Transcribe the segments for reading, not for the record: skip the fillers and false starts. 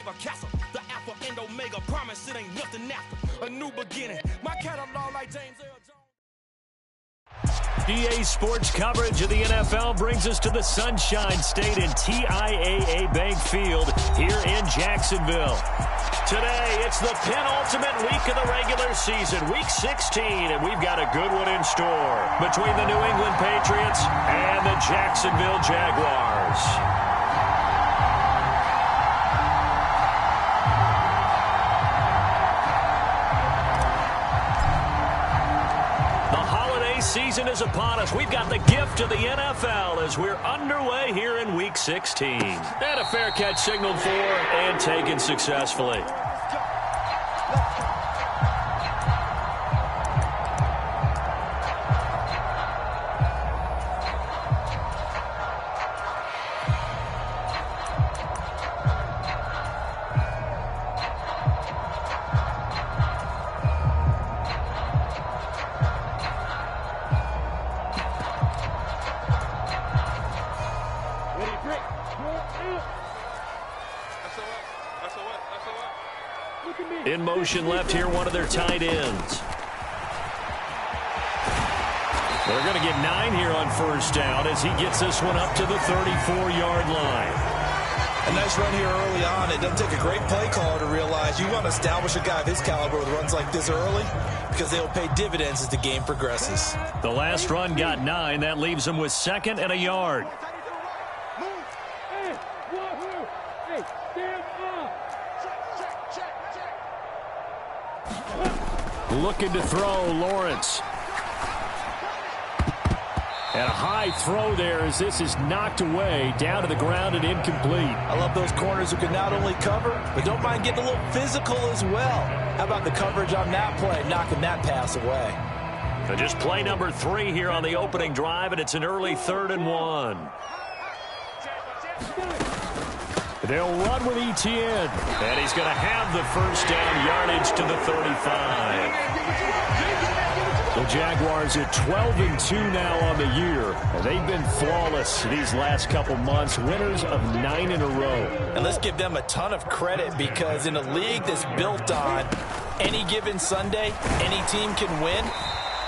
Castle, the alpha and omega, promise it ain't nothing after a new beginning. My catalog like James Earl Jones. EA Sports coverage of the NFL brings us to the Sunshine State in TIAA Bank Field here in Jacksonville. Today, it's the penultimate week of the regular season, week 16, and we've got a good one in store between the New England Patriots and the Jacksonville Jaguars. Season is upon us. We've got the gift of the NFL as we're underway here in Week 16. And a fair catch signaled for and taken successfully. In motion left here, one of their tight ends. They're going to get 9 here on first down as he gets this one up to the 34-yard line. A nice run here early on. It doesn't take a great play caller to realize you want to establish a guy of his caliber with runs like this early because they'll pay dividends as the game progresses. The last run got 9. That leaves him with 2nd and a yard. Looking to throw, Lawrence. And a high throw there as this is knocked away, down to the ground and incomplete. I love those corners who can not only cover, but don't mind getting a little physical as well. How about the coverage on that play, knocking that pass away? So just play number 3 here on the opening drive, and it's an early 3rd and 1. They'll run with Etienne. And he's going to have the first down, yardage to the 35. The Jaguars at 12-2 now on the year. And they've been flawless these last couple months, winners of 9 in a row. And let's give them a ton of credit because in a league that's built on any given Sunday, any team can win.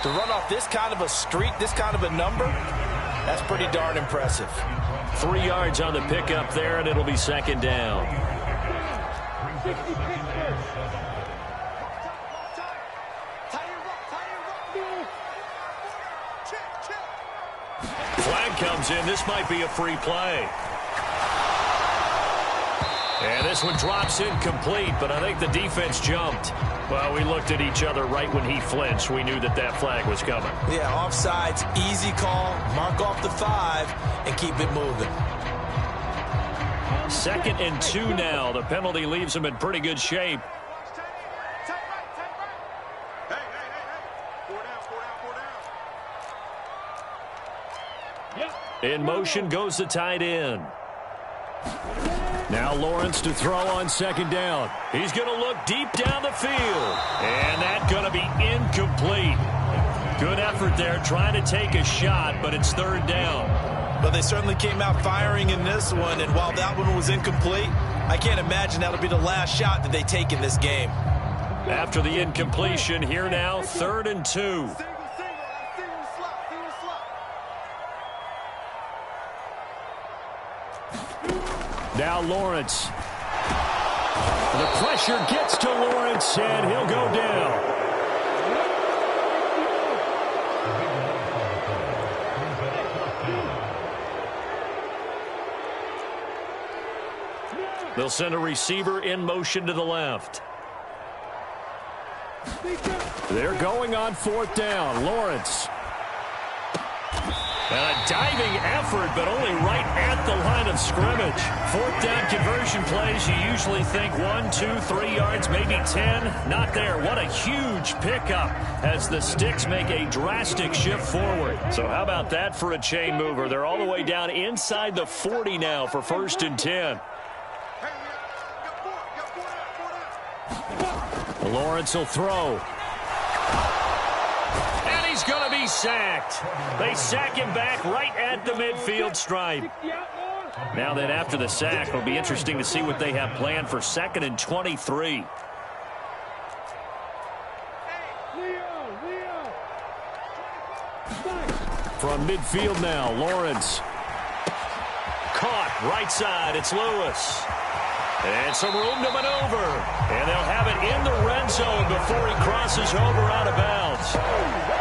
To run off this kind of a streak, this kind of a number, that's pretty darn impressive. 3 yards on the pickup there, and it'll be 2nd down. Flag comes in. This might be a free play. And this one drops incomplete, but I think the defense jumped. Well, we looked at each other right when he flinched. We knew that that flag was coming. Yeah, offsides, easy call. Mark off the 5 and keep it moving. 2nd and 2 now. The penalty leaves him in pretty good shape. In motion goes the tight end. Now Lawrence to throw on 2nd down. He's going to look deep down the field. And that's going to be incomplete. Good effort there trying to take a shot, but it's 3rd down. But they certainly came out firing in this one, and while that one was incomplete, I can't imagine that'll be the last shot that they take in this game. After the incompletion, here now, 3rd and 2. Now Lawrence. The pressure gets to Lawrence, and he'll go down. They'll send a receiver in motion to the left. They're going on 4th down. Lawrence. And a diving effort, but only right at the line of scrimmage. 4th down conversion plays, you usually think 1, 2, 3 yards, maybe 10. Not there. What a huge pickup as the Sticks make a drastic shift forward. So how about that for a chain mover? They're all the way down inside the 40 now for 1st and 10. Lawrence will throw. And he's going to be sacked. They sack him back right at the midfield stripe. Now then, after the sack, it'll be interesting to see what they have planned for 2nd and 23. From midfield now, Lawrence. Caught, right side, it's Lewis. And some room to maneuver. And they'll have it in the red zone before he crosses over out of bounds.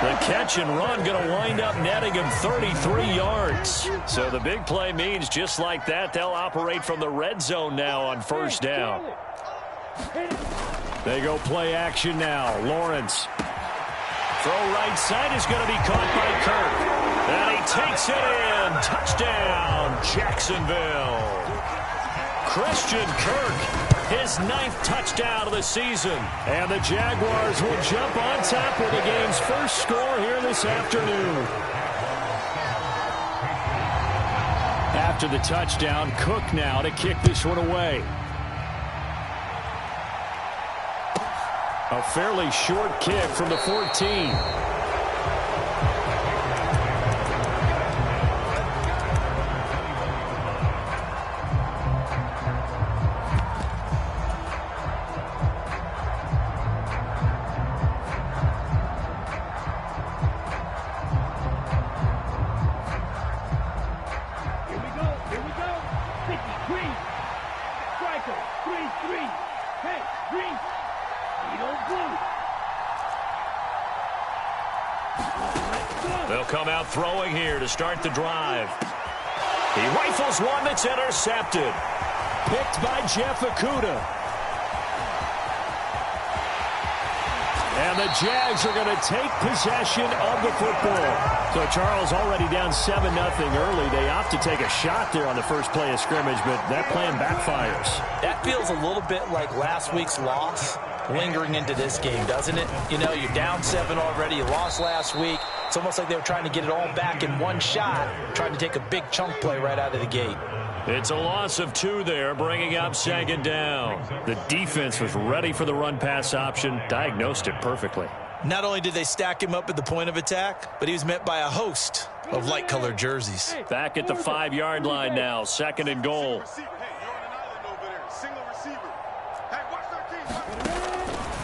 The catch and run going to wind up netting him 33 yards. So the big play means just like that, they'll operate from the red zone now on 1st down. They go play action now. Lawrence. Throw right side is going to be caught by Kirk. And he takes it in. Touchdown, Jacksonville. Christian Kirk, his 9th touchdown of the season. And the Jaguars will jump on top with the game's first score here this afternoon. After the touchdown, Cook now to kick this one away. A fairly short kick from the 14. They'll come out throwing here to start the drive. He rifles one that's intercepted. Picked by Jeff Okudah. And the Jags are going to take possession of the football. So Charles already down 7-0 early. They opt to take a shot there on the first play of scrimmage, but that plan backfires. That feels a little bit like last week's loss lingering into this game, doesn't it? You know, you're down 7 already. You lost last week. It's almost like they were trying to get it all back in one shot, trying to take a big chunk play right out of the gate. It's a loss of 2 there, bringing up 2nd down. The defense was ready for the run-pass option, diagnosed it perfectly. Not only did they stack him up at the point of attack, but he was met by a host of light-colored jerseys. Back at the 5-yard line now, 2nd and goal.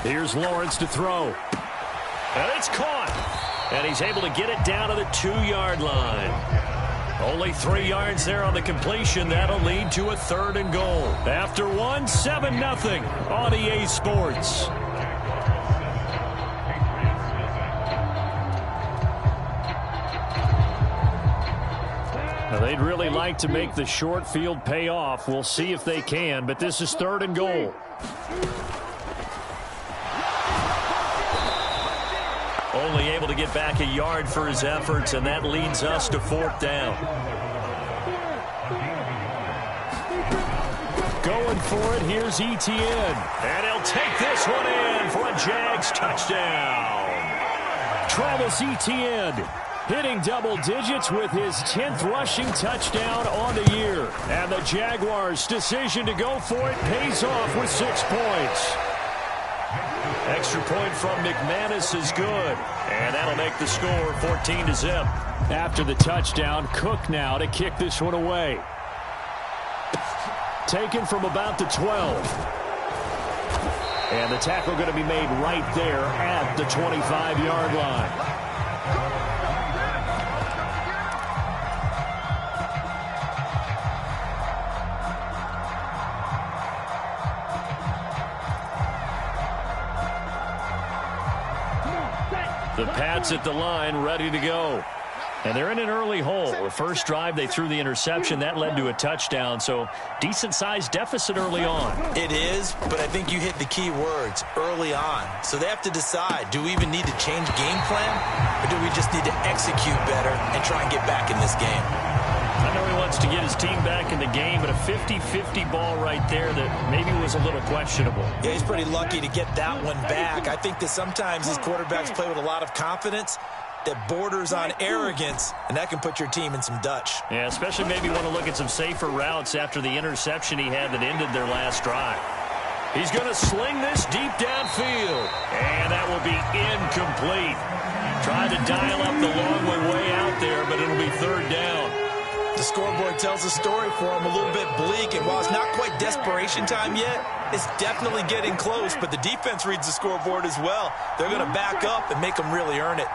Here's Lawrence to throw. And it's caught. And he's able to get it down to the 2-yard line. Only 3 yards there on the completion. That'll lead to a 3rd and goal. After 1, 7-0 on EA Sports. Now, they'd really like to make the short field pay off. We'll see if they can, but this is 3rd and goal. Only able to get back a yard for his efforts, and that leads us to 4th down. Going for it, here's Etienne. And he'll take this one in for a Jags touchdown. Travis Etienne hitting double digits with his 10th rushing touchdown on the year. And the Jaguars' decision to go for it pays off with 6 points. Extra point from McManus is good. And that'll make the score 14-0. After the touchdown, Cook now to kick this one away. Taken from about the 12. And the tackle going to be made right there at the 25-yard line. The Pats at the line, ready to go. And they're in an early hole. The first drive, they threw the interception. That led to a touchdown, so decent-sized deficit early on. It is, but I think you hit the key words, early on. So they have to decide, do we even need to change game plan, or do we just need to execute better and try and get back in this game? I know he wants to get his team back in the game, but a 50-50 ball right there that maybe was a little questionable. Yeah, he's pretty lucky to get that one back. I think that sometimes these quarterbacks play with a lot of confidence that borders on arrogance, and that can put your team in some Dutch. Yeah, especially maybe want to look at some safer routes after the interception he had that ended their last drive. He's going to sling this deep downfield, and that will be incomplete. Tried to dial up the long way out there, but it'll be 3rd down. The scoreboard tells a story for them, a little bit bleak, and while it's not quite desperation time yet, it's definitely getting close, but the defense reads the scoreboard as well. They're going to back up and make them really earn it.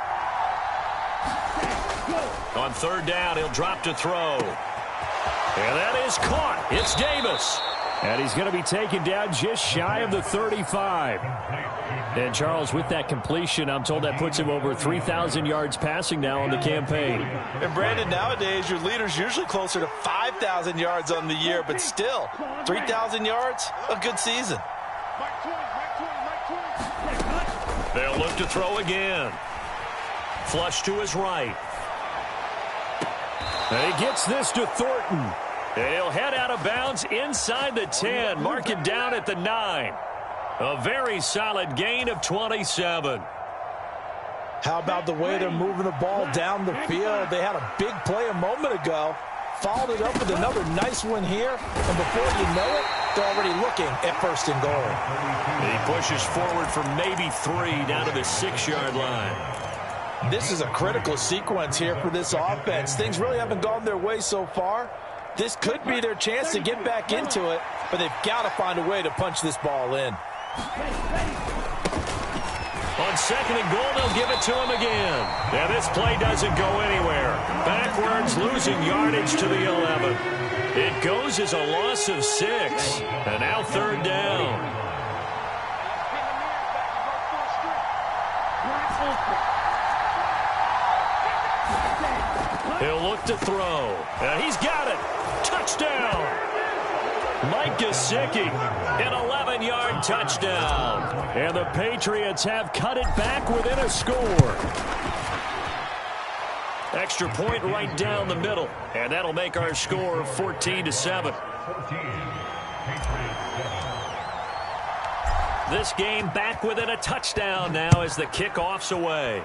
On third down, he'll drop to throw. And that is caught. It's Davis. And he's going to be taken down just shy of the 35. And Charles, with that completion, I'm told that puts him over 3,000 yards passing now on the campaign. And Brandon, nowadays your leader's usually closer to 5,000 yards on the year, but still, 3,000 yards, a good season. They'll look to throw again. Flush to his right. And he gets this to Thornton. And he'll head out of bounds inside the 10, mark it down at the 9. A very solid gain of 27. How about the way they're moving the ball down the field? They had a big play a moment ago, followed it up with another nice one here, and before you know it, they're already looking at first and goal. He pushes forward for maybe 3 down to the 6-yard line. This is a critical sequence here for this offense. Things really haven't gone their way so far. This could be their chance to get back into it, but they've got to find a way to punch this ball in. On second and goal, they'll give it to him again. And this play doesn't go anywhere. Backwards, losing yardage to the 11. It goes as a loss of 6. And now third down. He'll look to throw. And he's got it. Touchdown. Mike Gesicki, an 11-yard touchdown. And the Patriots have cut it back within a score. Extra point right down the middle. And that'll make our score 14-7. This game back within a touchdown now as the kickoff's away.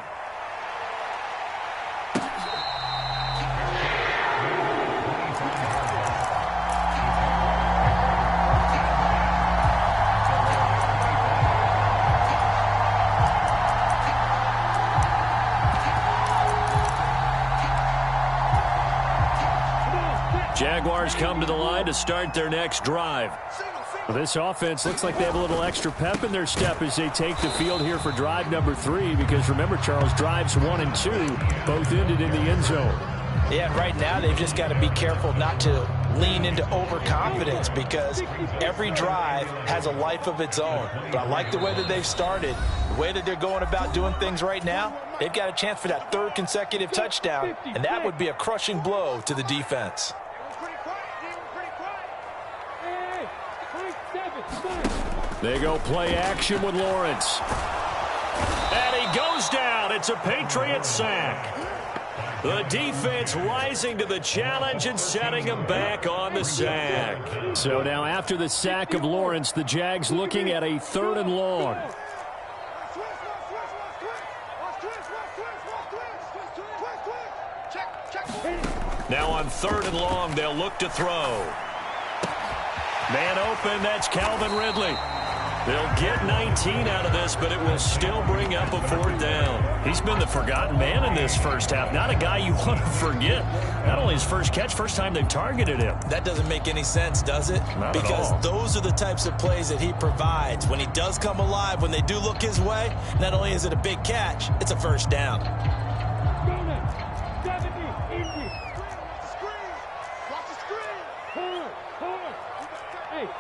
Jaguars come to the line to start their next drive. This offense looks like they have a little extra pep in their step as they take the field here for drive number 3, because remember, Charles, drives 1 and 2 both ended in the end zone. Yeah, right now they've just got to be careful not to lean into overconfidence, because every drive has a life of its own. But I like the way that they've started, the way that they're going about doing things right now. They've got a chance for that 3rd consecutive touchdown, and that would be a crushing blow to the defense. They go play action with Lawrence. And he goes down. It's a Patriots sack. The defense rising to the challenge and setting him back on the sack. So now after the sack of Lawrence, the Jags looking at a 3rd and long. Now on 3rd and long, they'll look to throw. Man open, that's Calvin Ridley. They'll get 19 out of this, but it will still bring up a 4th down. He's been the forgotten man in this first half. Not a guy you want to forget. Not only his first catch, first time they've targeted him. That doesn't make any sense, does it? Not because at all. Those are the types of plays that he provides. When he does come alive, when they do look his way, not only is it a big catch, it's a first down.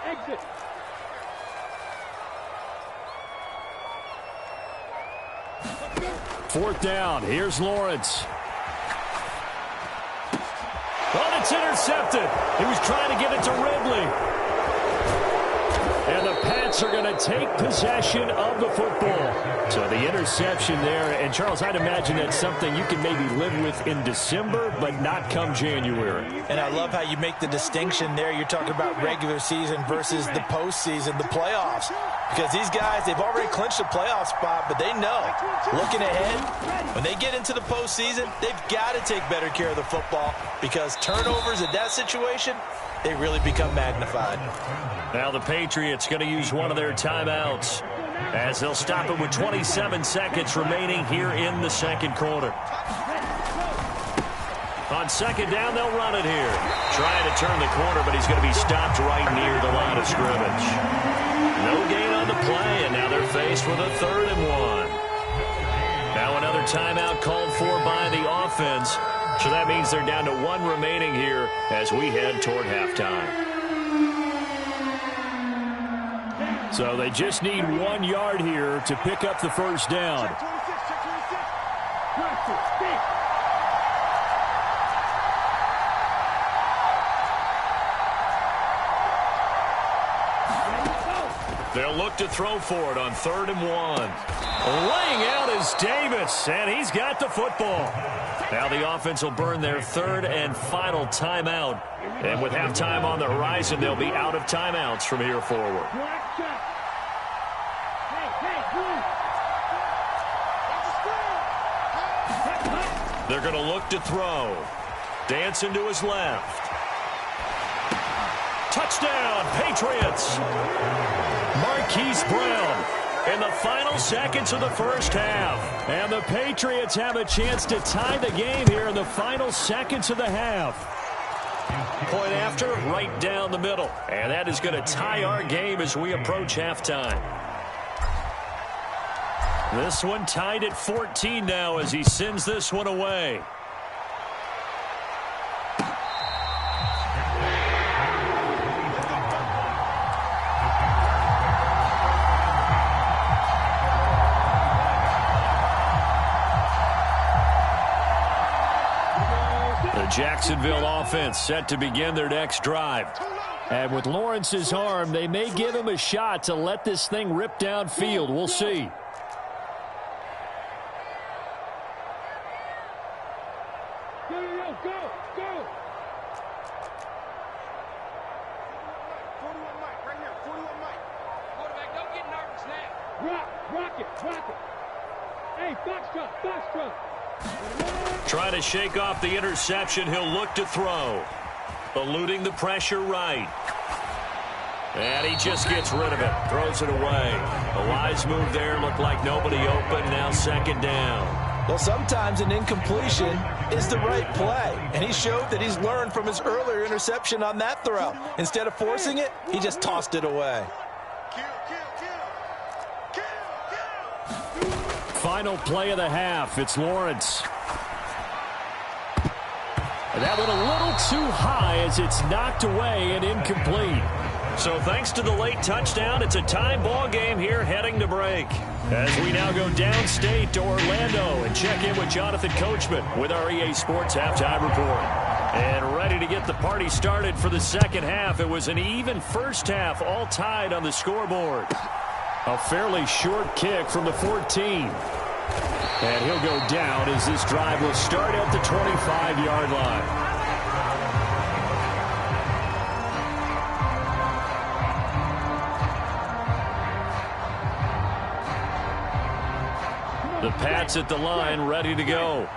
Exit. Fourth down. Here's Lawrence. Oh, it's intercepted. He was trying to get it to Ridley. And the Pats are going to take possession of the football. So the interception there. And, Charles, I'd imagine that's something you can maybe live with in December, but not come January. And I love how you make the distinction there. You're talking about regular season versus the postseason, the playoffs. Because these guys, they've already clinched a playoff spot, but they know, looking ahead, when they get into the postseason, they've got to take better care of the football, because turnovers in that situation, they really become magnified. Now the Patriots going to use one of their timeouts as they'll stop it with 27 seconds remaining here in the second quarter. On second down, they'll run it here. Trying to turn the corner, but he's going to be stopped right near the line of scrimmage. No gain on the play, and now they're faced with a 3rd and 1. Now another timeout called for by the offense. So that means they're down to 1 remaining here as we head toward halftime. So they just need 1 yard here to pick up the first down. They'll look to throw for it on 3rd and 1. Laying out is Davis, and he's got the football. Now the offense will burn their 3rd and final timeout. And with halftime on the horizon, they'll be out of timeouts from here forward. They're going to look to throw. Dancing to his left. Touchdown, Patriots. Marquise Brown in the final seconds of the first half. And the Patriots have a chance to tie the game here in the final seconds of the half. Point after, right down the middle. And that is going to tie our game as we approach halftime. This one tied at 14 now as he sends this one away. Jacksonville offense set to begin their next drive. And with Lawrence's arm, they may give him a shot to let this thing rip downfield. We'll see. Trying to shake off the interception. He'll look to throw. Eluding the pressure right. And he just gets rid of it. Throws it away. A wise move there. Looked like nobody open. Now 2nd down. Well, sometimes an incompletion is the right play. And he showed that he's learned from his earlier interception on that throw. Instead of forcing it, he just tossed it away. Final play of the half. It's Lawrence. That went a little too high as it's knocked away and incomplete. So thanks to the late touchdown, it's a tie ball game here heading to break. As we now go downstate to Orlando and check in with Jonathan Coachman with our EA Sports Halftime Report. And ready to get the party started for the second half. It was an even first half, all tied on the scoreboard. A fairly short kick from the 14. And he'll go down as this drive will start at the 25-yard line. The Pats at the line, ready to go.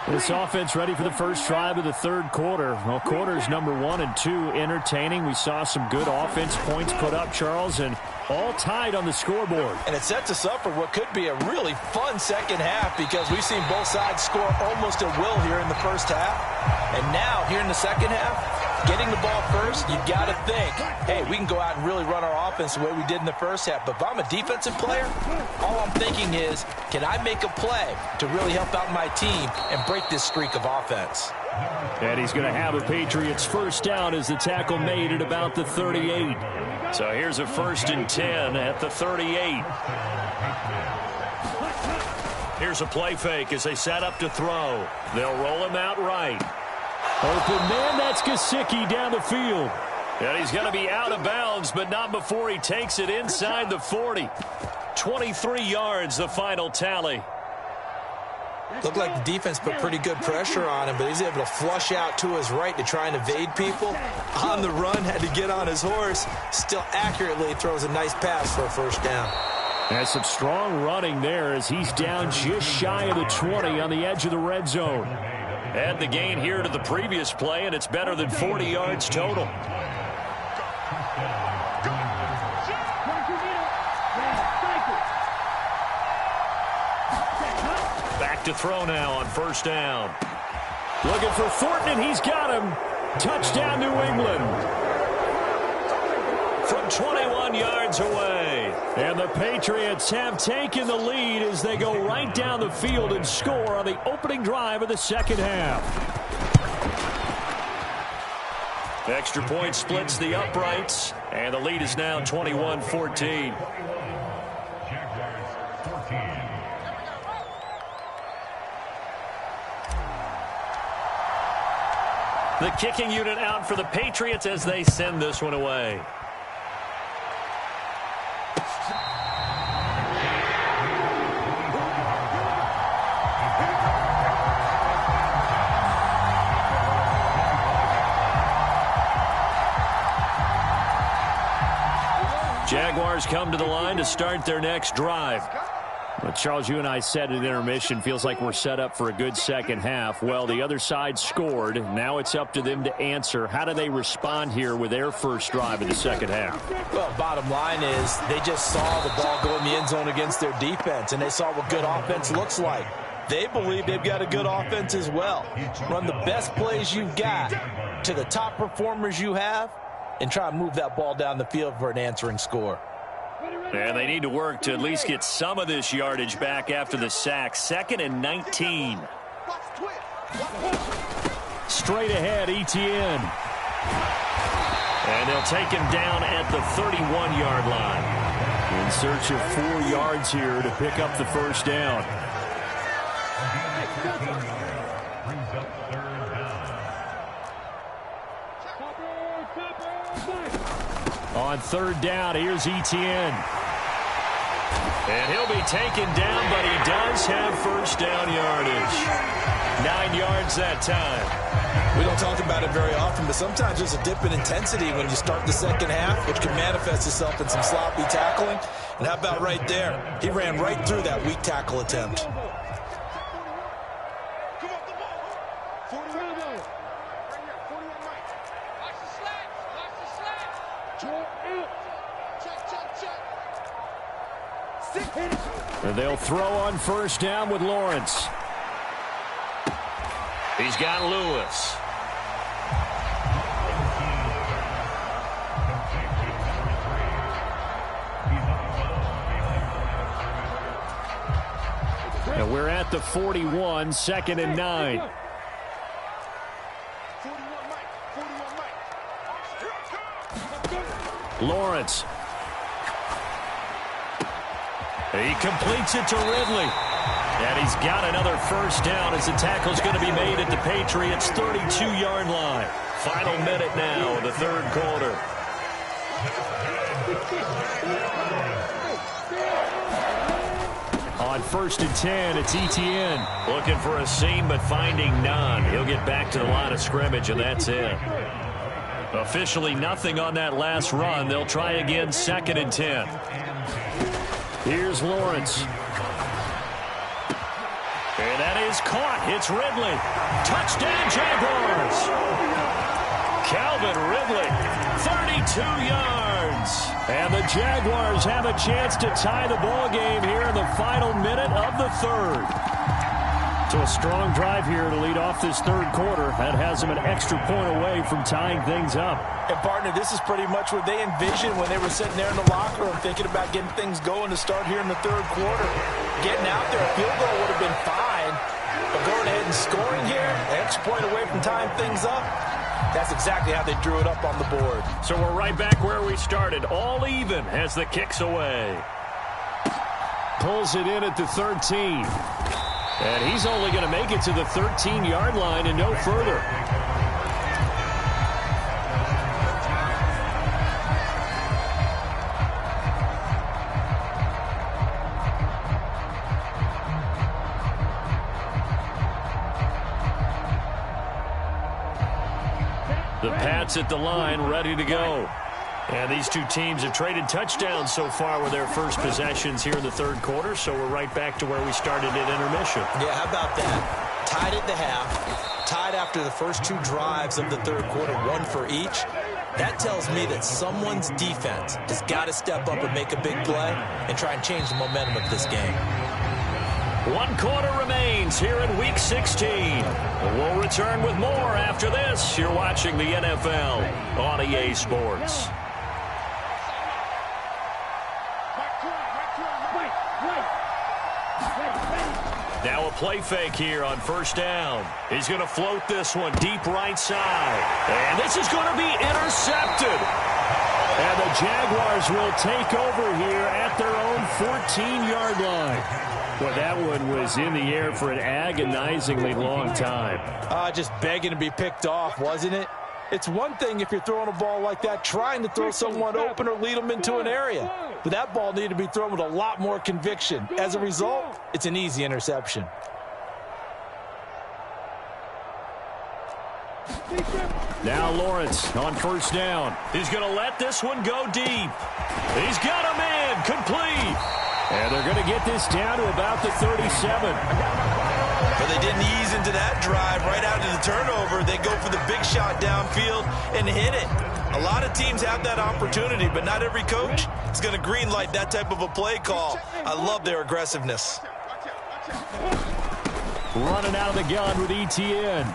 This offense ready for the first drive of the 3rd quarter. Well, quarters number 1 and 2 entertaining. We saw some good offense points put up, Charles, and all tied on the scoreboard. And it sets us up for what could be a really fun second half because we've seen both sides score almost at will here in the first half. And now, here in the second half, getting the ball first, you've got to think, hey, we can go out and really run our offense the way we did in the first half. But if I'm a defensive player, all I'm thinking is, can I make a play to really help out my team and break this streak of offense? And he's going to have a Patriots first down as the tackle made at about the 38. So here's a 1st and 10 at the 38. Here's a play fake as they set up to throw. They'll roll him out right. Open man, that's Gesicki down the field. And he's going to be out of bounds, but not before he takes it inside the 40. 23 yards, the final tally. Looked like the defense put pretty good pressure on him, but he's able to flush out to his right to try and evade people. On the run, had to get on his horse. Still accurately throws a nice pass for a first down. And some strong running there as he's down just shy of the 20 on the edge of the red zone. Add the gain here to the previous play, and it's better than 40 yards total. Back to throw now on first down. Looking for Thornton, and he's got him. Touchdown, New England. From 21 yards away. And the Patriots have taken the lead as they go right down the field and score on the opening drive of the second half. Extra point splits the uprights, and the lead is now 21-14. The kicking unit out for the Patriots as they send this one away. Jaguars come to the line to start their next drive. Well, Charles, you and I said at intermission, feels like we're set up for a good second half. Well, the other side scored. Now it's up to them to answer. How do they respond here with their first drive in the second half? Well, bottom line is they just saw the ball go in the end zone against their defense, and they saw what good offense looks like. They believe they've got a good offense as well. Run the best plays you've got to the top performers you have, and try to move that ball down the field for an answering score. And they need to work to at least get some of this yardage back after the sack. 2nd and 19. Straight ahead, Etienne. And they'll take him down at the 31-yard line. In search of 4 yards here to pick up the first down. On 3rd down, here's Etienne. And he'll be taken down, but he does have first down yardage. 9 yards that time. We don't talk about it very often, but sometimes there's a dip in intensity when you start the second half, which can manifest itself in some sloppy tackling. And how about right there? He ran right through that weak tackle attempt. They'll throw on first down with Lawrence. He's got Lewis. And we're at the 41, 2nd and 9. Lawrence. He completes it to Ridley. And he's got another first down as the tackle's going to be made at the Patriots' 32-yard line. Final minute now, the 3rd quarter. On 1st and 10, it's Etienne. Looking for a seam, but finding none. He'll get back to the line of scrimmage, and that's it. Officially nothing on that last run. They'll try again, 2nd and 10. Here's Lawrence. And that is caught. It's Ridley. Touchdown, Jaguars. Calvin Ridley, 32 yards. And the Jaguars have a chance to tie the ball game here in the final minute of the 3rd. So a strong drive here to lead off this 3rd quarter. That has them an extra point away from tying things up. And, partner, this is pretty much what they envisioned when they were sitting there in the locker room thinking about getting things going to start here in the 3rd quarter. Getting out there, a field goal would have been fine. But going ahead and scoring here, an extra point away from tying things up, that's exactly how they drew it up on the board. So we're right back where we started, all even as the kick's away. Pulls it in at the 13. And he's only going to make it to the 13-yard line and no further. The Pats at the line, ready to go. And these two teams have traded touchdowns so far with their first possessions here in the 3rd quarter, so we're right back to where we started at intermission. Yeah, how about that? Tied at the half, tied after the first 2 drives of the 3rd quarter, 1 for each. That tells me that someone's defense has got to step up and make a big play and try and change the momentum of this game. 1 quarter remains here in Week 16. We'll return with more after this. You're watching the NFL on EA Sports. Now a play fake here on first down. He's going to float this one deep right side. And this is going to be intercepted. And the Jaguars will take over here at their own 14-yard line. Well, that one was in the air for an agonizingly long time. Just begging to be picked off, wasn't it? It's one thing if you're throwing a ball like that, trying to throw someone open or lead them into an area. But that ball needed to be thrown with a lot more conviction. As a result, it's an easy interception. Now Lawrence on first down. He's going to let this one go deep. He's got a man complete. And they're going to get this down to about the 37. But they didn't ease into that drive right out of the turnover. They go for the big shot downfield and hit it. A lot of teams have that opportunity, but not every coach is going to green light that type of a play call. I love their aggressiveness. Running out of the gun with ETN.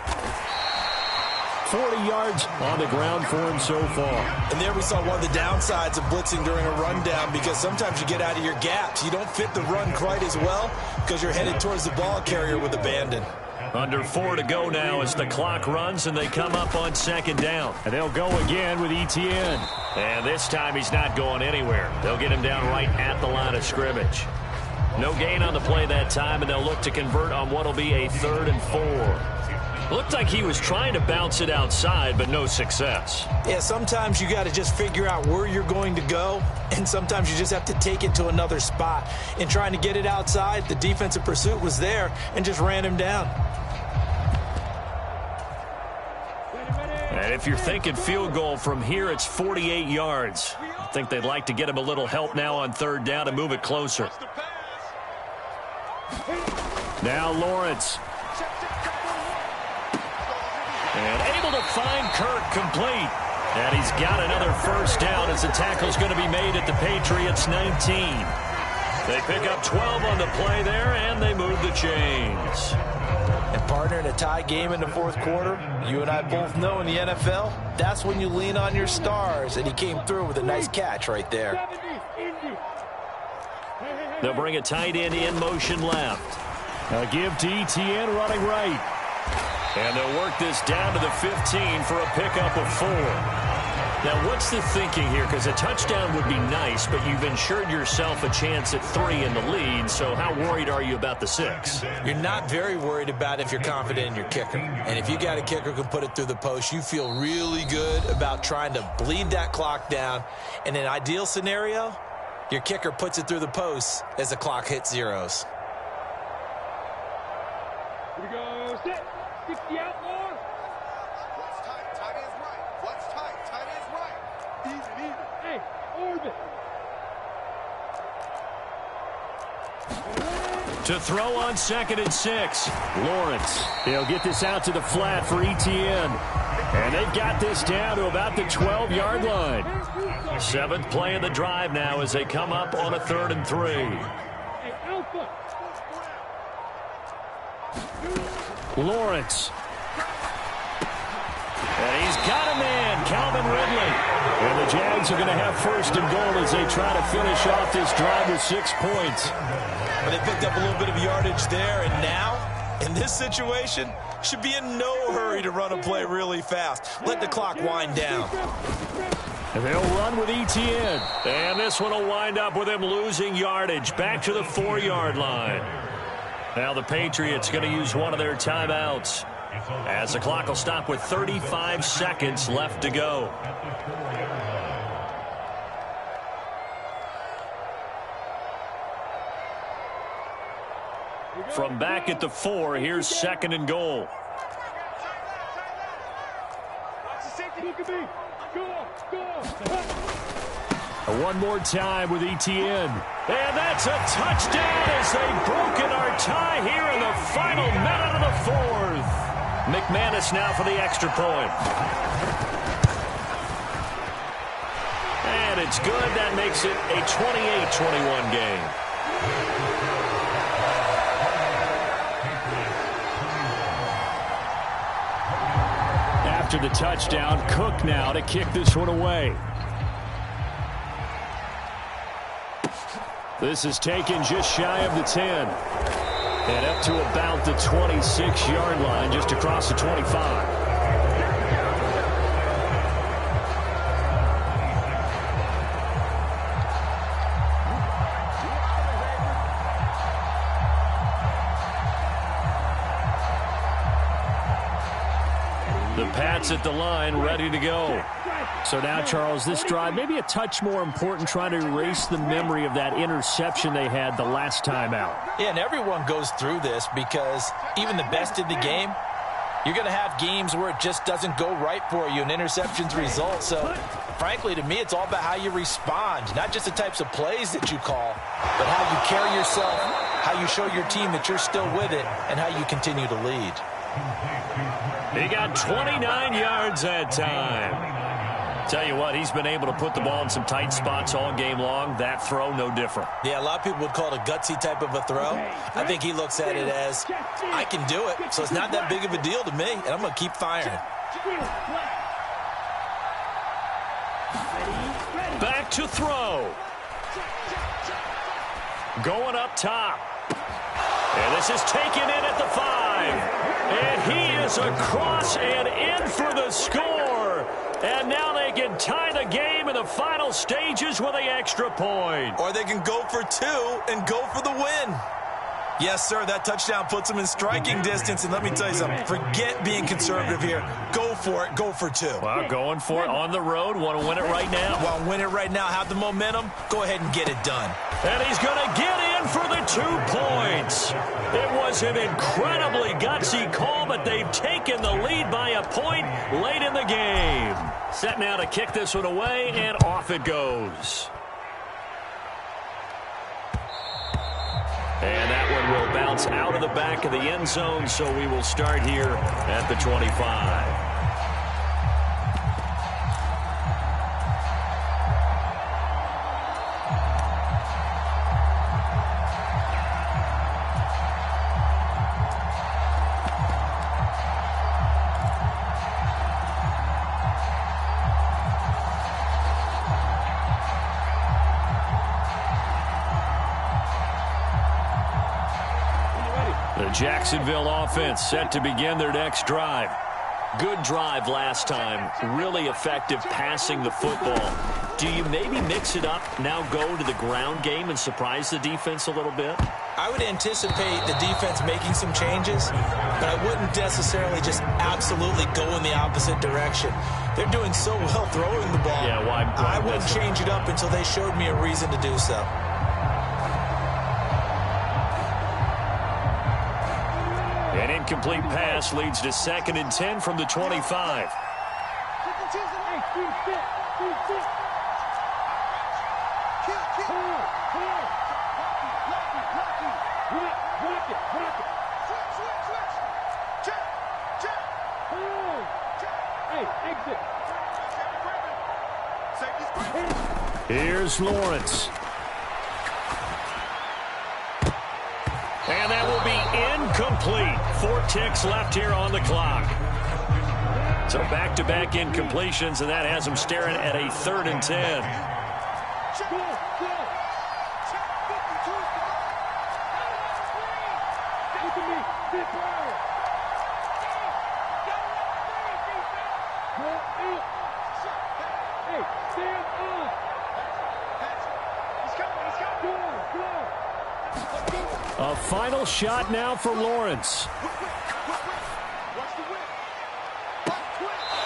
40 yards on the ground for him so far. And there we saw one of the downsides of blitzing during a rundown, because sometimes you get out of your gaps. You don't fit the run quite as well because you're headed towards the ball carrier with abandon. Under 4 to go now as the clock runs and they come up on second down. And they'll go again with ETN. And this time he's not going anywhere. They'll get him down right at the line of scrimmage. No gain on the play that time, and they'll look to convert on what will be a 3rd and 4. Looked like he was trying to bounce it outside, but no success. Yeah, sometimes you got to just figure out where you're going to go, and sometimes you just have to take it to another spot. In trying to get it outside, the defensive pursuit was there and just ran him down. And if you're thinking field goal from here, it's 48 yards. I think they'd like to get him a little help now on 3rd down and move it closer. Now Lawrence. And able to find Kirk complete. And he's got another first down as the tackle's going to be made at the Patriots 19. They pick up 12 on the play there, and they move the chains. And partner, in a tie game in the 4th quarter, you and I both know in the NFL, that's when you lean on your stars, and he came through with a nice catch right there. They'll bring a tight end in motion left. A give to ETN running right. And they'll work this down to the 15 for a pickup of 4. Now, what's the thinking here? Because a touchdown would be nice, but you've ensured yourself a chance at 3 in the lead, so how worried are you about the 6? You're not very worried about it if you're confident in your kicker. And if you got a kicker who can put it through the post, you feel really good about trying to bleed that clock down. In an ideal scenario, your kicker puts it through the post as the clock hits zeros. Here we go. Set. 60 out more. What's tight? Tight is right. What's tight? Tight is right. Even. Hey, orbit. To throw on 2nd and 6. Lawrence. He'll get this out to the flat for ETN. And they've got this down to about the 12-yard line. 7th play of the drive now as they come up on a 3rd and 3. Hey, Alpha. Lawrence. And he's got a man, Calvin Ridley. And the Jags are going to have 1st and goal as they try to finish off this drive with 6 points. But they picked up a little bit of yardage there, and now, in this situation, should be in no hurry to run a play really fast. Let the clock wind down. And they'll run with ETN. And this one will wind up with him losing yardage back to the 4-yard line. Now the Patriots going to use one of their timeouts as the clock will stop with 35 seconds left to go. From back at the 4, here's 2nd and goal. Look at me. Go. One more time with ETN. And that's a touchdown as they've broken our tie here in the final minute of the 4th. McManus now for the extra point. And it's good. That makes it a 28-21 game. after the touchdown. Cook now to kick this one away. This is taken just shy of the 10. And up to about the 26-yard line, just across the 25. The Pats at the line, ready to go. So now, Charles, this drive, maybe a touch more important, trying to erase the memory of that interception they had the last time out. Yeah, and everyone goes through this because even the best in the game, you're going to have games where it just doesn't go right for you and interceptions result. So, frankly, to me, it's all about how you respond, not just the types of plays that you call, but how you carry yourself, how you show your team that you're still with it, and how you continue to lead. He got 29 yards that time. Tell you what, he's been able to put the ball in some tight spots all game long. That throw, no different. Yeah, a lot of people would call it a gutsy type of a throw. I think he looks at it as, I can do it, so it's not that big of a deal to me, and I'm going to keep firing. Back to throw. Going up top. And this is taken in at the 5. And he is across and in for the score. And now they can tie the game in the final stages with an extra point. Or they can go for 2 and go for the win. Yes, sir, that touchdown puts them in striking distance. And let me tell you something, forget being conservative here. Go for it, go for 2. Well, going for it on the road. Want to win it right now? Want to win it right now, have the momentum, go ahead and get it done. And he's going to get in for the 2 points. It was an incredibly gutsy call, but they've taken the lead by a point late in the game. Set now to kick this one away, and off it goes. And that one will bounce out of the back of the end zone, so we will start here at the 25. The Jacksonville offense set to begin their next drive. Good drive last time. Really effective passing the football. Do you maybe mix it up, now go to the ground game and surprise the defense a little bit? I would anticipate the defense making some changes, but I wouldn't necessarily just absolutely go in the opposite direction. They're doing so well throwing the ball. Yeah, why I wouldn't change it up until they showed me a reason to do so. An incomplete pass leads to 2nd and 10 from the 25. Here's Lawrence. And that will be incomplete. 4 ticks left here on the clock. So back-to-back incompletions, and that has them staring at a 3rd and 10. A final shot now for Lawrence.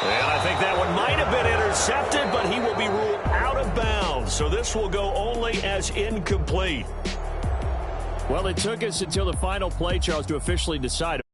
And I think that one might have been intercepted, but he will be ruled out of bounds. So this will go only as incomplete. Well, it took us until the final play, Charles, to officially decide.